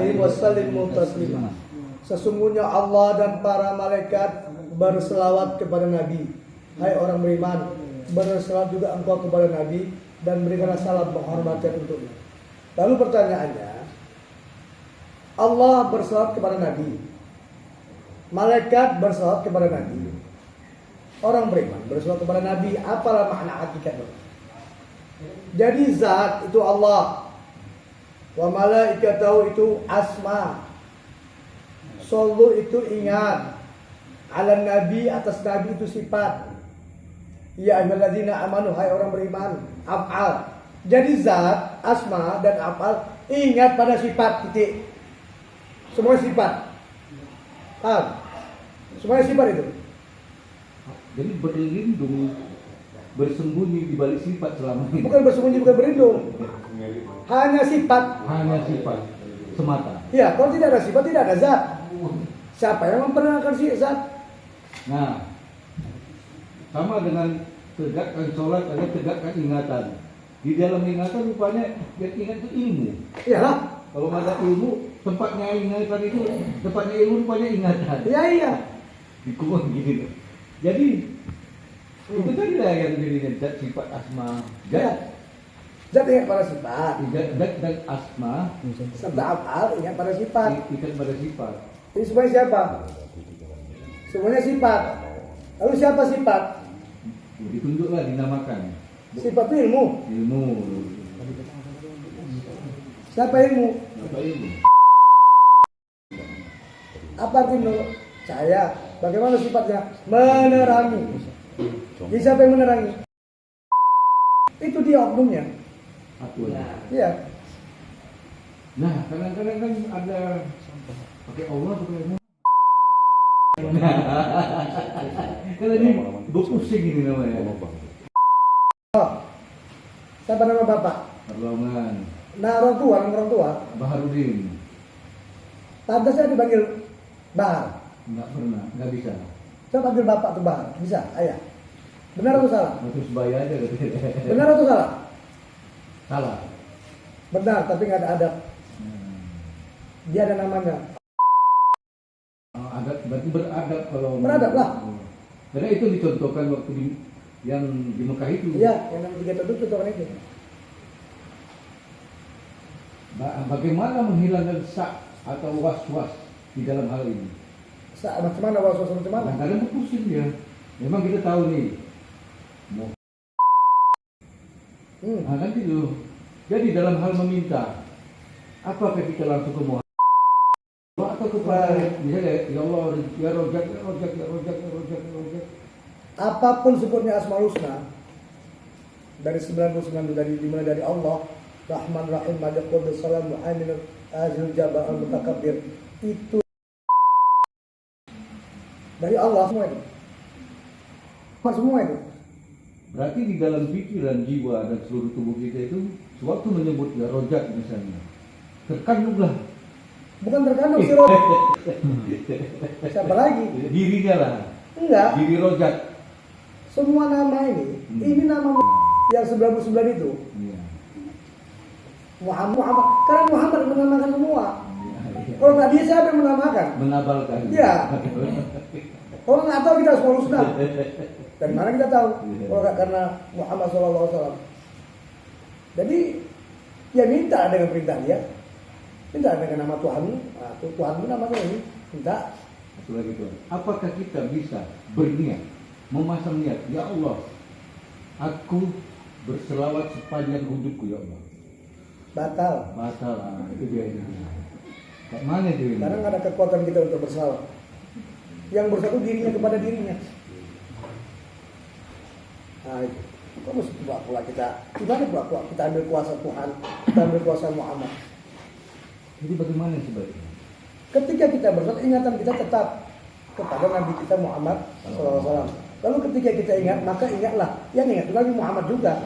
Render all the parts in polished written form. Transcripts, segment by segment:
alaihi wasallam taslima. Sesungguhnya Allah dan para malaikat berselawat kepada Nabi. Hai orang beriman, berselawat juga engkau kepada Nabi dan berikanlah salam penghormatan untuknya. Lalu pertanyaannya, Allah berselawat kepada Nabi, malaikat berselawat kepada Nabi, orang beriman berselawat kepada Nabi. Apalah makna hakikatnya? Jadi zat itu Allah, wa malaikatahu itu asma, sallu itu ingat, ala nabi atas nabi itu sifat. Ya ayyuhalladzina amanu, hai orang beriman, af'al. Jadi zat, asma dan af'al ingat pada sifat, titik. Semua sifat. Paham? Semuanya sifat itu. Jadi berlindung, bersembunyi di balik sifat selama ini. Bukan bersembunyi, bukan berlindung. Hanya sifat. Hanya sifat semata. Ya, kalau tidak ada sifat, tidak ada zat. Siapa yang memperkenalkan si zat? Nah, sama dengan tegakkan sholat, ada tegakkan ingatan. Di dalam ingatan rupanya yang ingat itu ilmu. Iyalah. Kalau ada ilmu, tempatnya ingatan itu, tempatnya ilmu rupanya ingatan. Iya. Dikurang gini. Jadi itu tadi lah yang jadinya zat, sifat, asma. Ya. Zat ingat pada sifat. Zat dan asma Serta af'al ingat pada sifat. ikat pada sifat. Ini semuanya siapa? Semuanya sifat. Lalu siapa sifat? Ditunjuklah, dinamakan. Sifat itu ilmu. Ilmu. Siapa ilmu? Apa ilmu? Apa arti menurut saya? Bagaimana sifatnya? Menerangi. Jadi siapa yang menerangi? Itu dia oknumnya. Aku. Iya. Nah, kadang-kadang kan ada pakai Allah, pakai ilmu. Kalau ini berpusing ini namanya. Oh. Siapa nama bapak? Perlongan. Nah, orang tua. Baharudin. Pantasnya dipanggil Bahar. Enggak pernah, enggak bisa. Coba panggil bapak tuh Bahar. Bisa? Ayah. Benar atau salah? Terus bayar aja katanya. Benar atau salah? Salah. Benar, tapi nggak ada adab. Dia ada namanya. Adab, berarti beradab kalau. Beradab lah. Karena itu dicontohkan waktu yang di Mekah itu. Iya, yang namanya 3 tunduk itu kan itu. Bagaimana menghilangkan sak atau was-was di dalam hal ini? Macam mana was-was macam mana? Kadang-kadang berpusing dia. Memang kita tahu nih. Nah, kan gitu. Jadi dalam hal meminta, apakah kita langsung ke Muhammad atau kepada misalnya ya Allah, ya Rojak, ya Rojak, ya Rojak, ya Rojak, ya Rojak. Apapun sebutnya Asmaul Husna dari 99 itu dimulai dari Allah, Rahman Rahim, Malik Qudus Salam Mu'amin Azil Jabal Al-Mutakabbir, itu dari Allah semua itu. Semua itu. Berarti di dalam pikiran, jiwa dan seluruh tubuh kita itu sewaktu menyebut ya Rojak misalnya, terkandunglah. Bukan terkandung si Rojak. Siapa lagi? Dirinya lah. Enggak. Diri Rojak. Semua nama ini nama yang 99 itu. Iya. Muhammad. Karena Muhammad menamakan semua. Iya. Kalau nggak dia siapa yang menamakan? Menabalkan. Iya. Kalau nggak tahu kita Asmaul Husna. Dari mana kita tahu? Kalau nggak karena Muhammad SAW. Jadi ya minta dengan perintah dia. Minta dengan nama Tuhan. Nah, Tuhanmu namanya ini. Minta. Satu lagi Tuhan. Apakah kita bisa berniat, memasang niat, ya Allah, aku berselawat sepanjang hidupku ya Allah. Batal. Batal, itu dia ini. Kayak mana itu ini? Karena nggak ada kekuatan kita untuk berselawat. Yang bersatu dirinya kepada dirinya. Nah itu. Kok mesti pula kita? Gimana pula kita ambil kuasa Tuhan, kita ambil kuasa Muhammad. Jadi bagaimana sebaiknya? Ketika kita bersolat, ingatan kita tetap kepada Nabi kita Muhammad SAW. Lalu ketika kita ingat, maka ingatlah yang ingat Nabi Muhammad juga.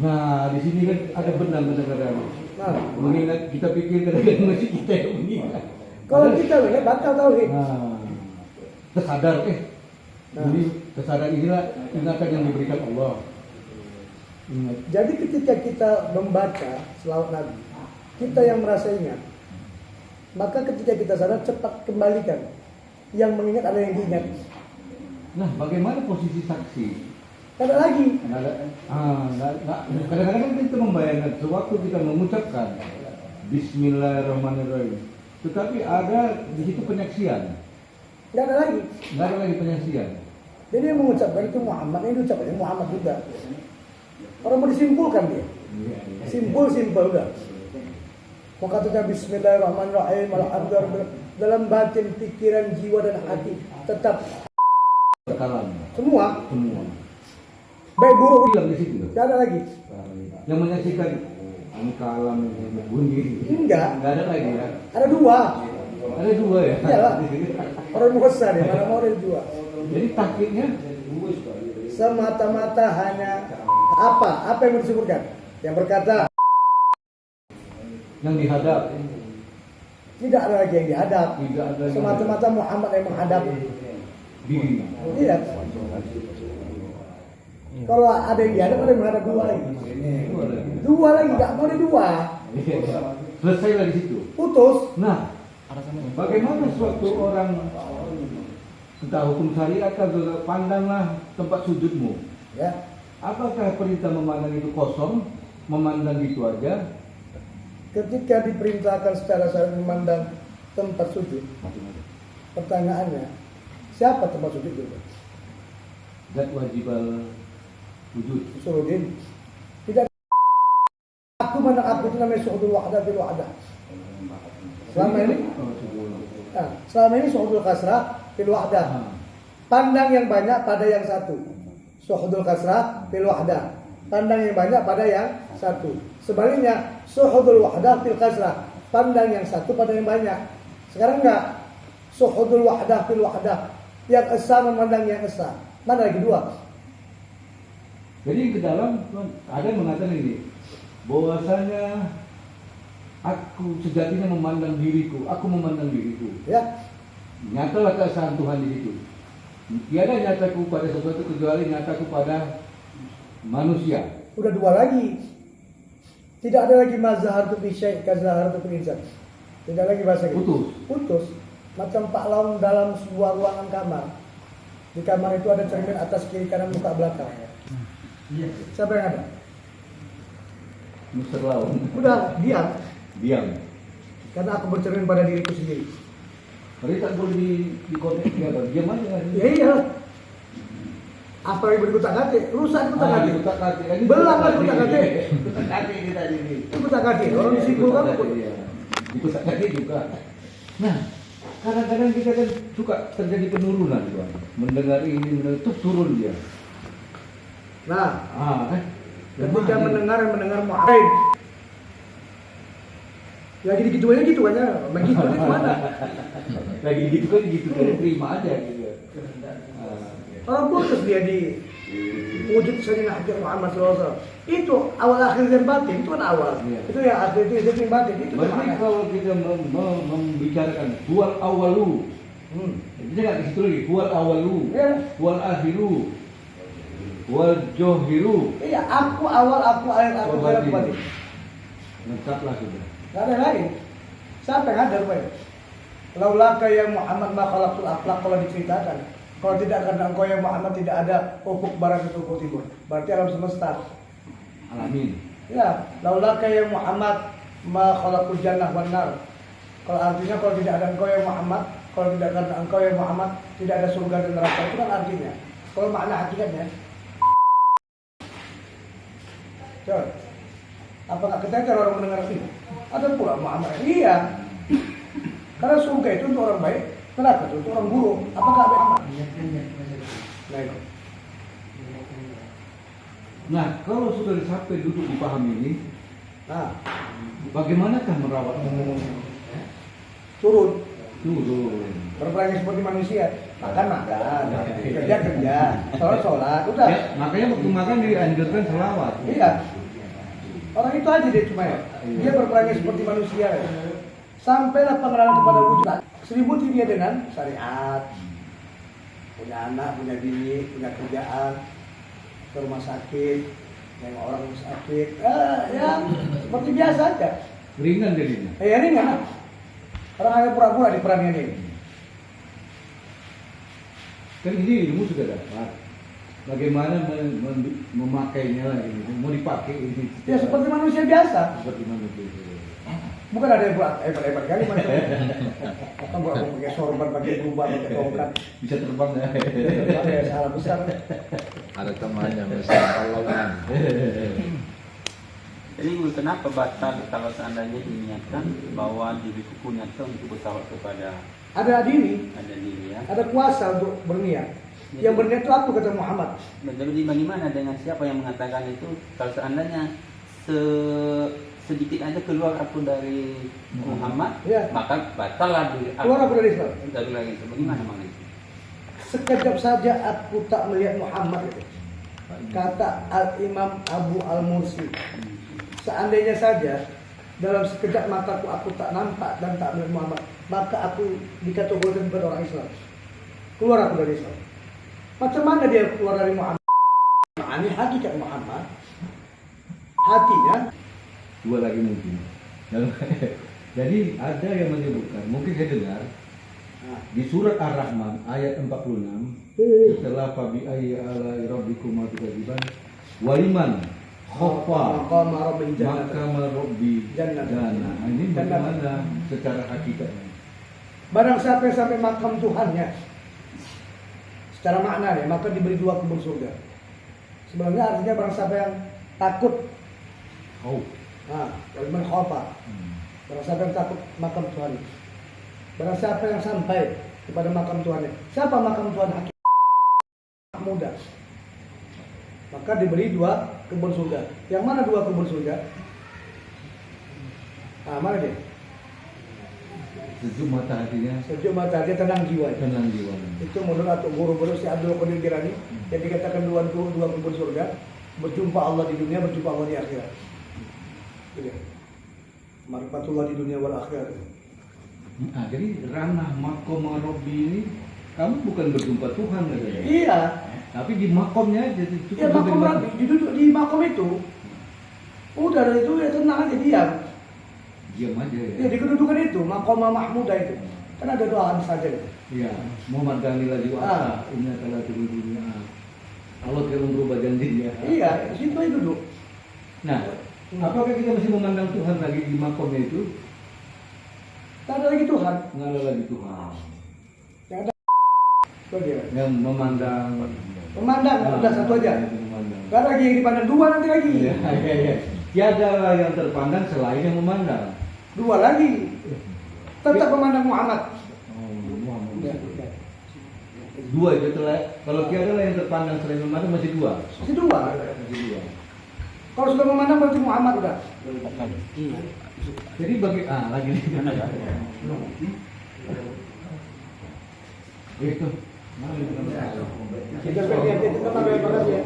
Nah, di sini kan ada benar kadang-kadang. Nah, Mengingat kita pikir kadang-kadang masih kita yang mengingat. kalau kita ingat batal tauhid. Nah, tersadar Jadi kesadaran inilah ingatan yang diberikan Allah. Ingat. Jadi ketika kita membaca selawat Nabi, kita yang merasa ingat, Maka ketika kita sadar cepat kembalikan. Yang mengingat ada yang diingat. Nah, bagaimana posisi saksi? Tidak ada lagi. Kadang-kadang kan kita membayangkan sewaktu kita mengucapkan Bismillahirrahmanirrahim, tetapi ada di situ penyaksian. Tidak ada lagi. Nggak ada lagi penyaksian. Jadi yang mengucapkan itu Muhammad, yang diucapkan Muhammad juga. Orang mau disimpulkan dia. Simpul udah. Mau katanya Bismillahirrahmanirrahim, Alhamdulillah, dalam batin, pikiran, jiwa dan hati tetap Kalam. semua. Baik buruk Bilang di situ. tidak ada lagi. Yang menyaksikan ini kalam ini bunyi. Enggak. Nggak ada lagi ya. Ada dua. Ada dua ya. Iyalah. Orang muhasar ya, mana mau ada dua. Jadi takdirnya Semata-mata hanya apa? Apa yang mau disebutkan? Yang berkata yang dihadap. tidak ada lagi yang dihadap. Tidak ada lagi. Semata-mata Muhammad yang menghadap. Diri. Iya. Kalau ada yang dihadap, ada yang menghadap dua lagi. Dua lagi, nggak boleh dua. Selesailah di situ. Putus. Nah, bagaimana suatu orang entah hukum syariat atau pandanglah tempat sujudmu. Ya. Apakah perintah memandang itu kosong, memandang itu aja? Ketika diperintahkan secara syar'i memandang tempat sujud, pertanyaannya, siapa tempat sujud itu? Zat wajibal wujud. Surudin. Tidak. Aku mana aku itu namanya suhudul wahdah bil wahdah. Selama ini, selama ini suhudul kasrah bil wahdah. Pandang yang banyak pada yang satu. Suhudul kasrah bil wahdah. Pandang yang banyak pada yang satu. Sebaliknya, suhudul wahdah bil kasrah. Pandang yang satu pada yang banyak. Sekarang enggak. Suhudul wahdah bil wahdah. Yang esa memandang yang esa. Mana lagi dua? Jadi ke dalam ada yang mengatakan ini, bahwasanya aku sejatinya memandang diriku, aku memandang diriku. Ya. Nyatalah keesaan Tuhan di situ. Tiada nyataku pada sesuatu kecuali nyataku pada manusia. Udah dua lagi. Tidak ada lagi mazhar tu bisyai kazahar tu insan. Tidak lagi bahasa gitu. Putus. Macam Pak Laung dalam sebuah ruangan kamar. Di kamar itu ada cermin atas kiri kanan muka belakang. Siapa yang ada? Mr. Laun. Udah diam. Diam. Karena aku bercermin pada diriku sendiri. Tapi tak boleh di konek dia apa? Diam aja. Ya iya. Apa yang berkutak kate? Rusak kutak kate. Kutak kate. Belang kan kutak kate. Kutak kate kita ini. Itu kutak kate. Orang disimpulkan. Di kutak kate juga. Nah, kadang-kadang kita kan suka terjadi penurunan, Bang. Mendengar ini, mendengar terus turun dia. Nah, kan? ketika mendengar Muhammad lagi digituin gitu kan ya, begitu itu mana? Lagi gitu kan terima aja gitu. Orang putus dia di wujud sayyidina Muhammad SAW. Itu awal akhir dan batin, itu kan awal. Iya. Itu yang akhir itu yang batin itu. Berarti kalau kita membicarakan huwal awalu, kita nggak di situ lagi. Huwal awalu, huwal akhiru, huwal johiru. Iya, aku awal, aku akhir, aku batin. Lengkaplah sudah. Gak ada yang lain. Siapa yang ada rupanya? Laulaka ya Muhammad ma khalaqtul aflaq kalau diceritakan. Kalau tidak karena engkau yang Muhammad tidak ada ufuk barat dan ufuk timur. Berarti alam semesta. Alamin. Ya, laulaka ya Muhammad ma khalaqul jannah wan nar. Kalau artinya kalau tidak ada engkau yang Muhammad, kalau tidak karena engkau yang Muhammad tidak ada surga dan neraka. Itu kan artinya. Kalau makna hakikatnya. Coba. Apa nggak keteter orang mendengar ini? Ada pula Muhammad. Iya. Karena surga itu untuk orang baik, neraka itu untuk orang buruk. Apakah ada amal? Nah, kalau sudah sampai duduk dipaham ini, bagaimanakah merawat? Turun. Turun. Seperti manusia. Makan, kerja, sholat, udah. Ya, makanya waktu makan dianjurkan selawat. Iya. Orang itu aja dia cuma ya. Dia berperangai seperti manusia ya. Sampailah pengenalan kepada wujud. Selimuti dia dengan syariat. Punya anak, punya bini, punya kerjaan, ke rumah sakit, nengok orang sakit. Ya, seperti biasa aja. Ringan jadinya. Ya ringan. Orang hanya pura-pura di peranian ini. Kan ini ilmu sudah dapat. Bagaimana memakainya lagi, mau dipakai ini. Ya seperti manusia biasa. Seperti manusia. Bukan ada yang buat hebat-hebat kali macam. Kan buat pakai sorban, pakai jubah, pakai tongkat. Bisa terbang ya. Ya salah besar. Ada temannya misalnya kalauan. Jadi kenapa batal kalau seandainya diniatkan bahwa diri punya itu untuk bertawaf kepada Ada diri, ada diri ya? ada kuasa untuk berniat. Yang berniat itu aku kata Muhammad. Jadi bagaimana dengan siapa yang mengatakan itu kalau seandainya sedikit aja keluar aku dari Muhammad, Ya. maka batallah diri Keluar aku dari Islam. dari lagi itu. Bagaimana mengenai itu? Sekejap saja aku tak melihat Muhammad itu. Kata Al-Imam Abu Al-Mursi. Seandainya saja dalam sekejap mataku aku tak nampak dan tak melihat Muhammad, maka aku dikategorikan sebagai orang Islam. Keluar aku dari Islam. Macam mana dia keluar dari Muhammad? Ini hakikat Muhammad. Hatinya. Dua lagi mungkin. Jadi ada yang menyebutkan, mungkin saya dengar di surat Ar-Rahman ayat 46 setelah fabi ayyi ala rabbikum tukadziban waliman khofa maka merobbi jannah. Ini bagaimana secara hakikatnya? Barang siapa yang sampai makam Tuhannya, secara makna ya, maka diberi 2 kebun surga. Sebenarnya artinya barang siapa yang takut, waliman khofa, barang siapa yang takut makam Tuhan. Barang siapa yang sampai kepada makam Tuhannya. Siapa makam Tuhan hakiki? Muda. Maka diberi 2 kebun surga. Yang mana 2 kebun surga? Mana dia? Sejuk mata hatinya, Sejuk mata dia, tenang jiwa. tenang jiwa. Itu menurut atau guru-guru si Abdul Qadir Jirani yang dikatakan 2 kebun surga, berjumpa Allah di dunia, berjumpa Allah di akhirat. Gitu. Marifatullah di dunia wal akhirat. Jadi ranah makom Rabbi ini kamu bukan berjumpa Tuhan katanya. Iya. Tapi di makomnya aja itu. Ya makom Rabbi, duduk di makom itu. Udah dari itu ya tenang aja diam. Diam aja ya. Ya di kedudukan itu, makom Mahmudah itu. Kan ada doa saja gitu. Iya, Muhammad Gani lagi wa'ala inna kala turun dunia. Allah tidak merubah janjinya. Iya, di situ aja duduk. Nah, apakah kita masih memandang Tuhan lagi di makomnya itu? Tak ada lagi Tuhan. Nggak ada lagi Tuhan. Yang ada itu dia. Yang memandang. Pemandang, udah satu aja. Memandang. Gak ada lagi yang dipandang, 2 nanti lagi. Iya, iya, iya. Tiada yang terpandang selain yang memandang. 2 lagi. Tetap memandang Muhammad. Oh, Muhammad. Ya. Dua itu telah. Kalau tiada lah yang terpandang selain memandang masih 2. Masih 2. Masih 2. Kalau sudah memandang berarti Muhammad udah. Jadi bagi lagi nih. Itu. Kita sebagai kita tambah banget ya.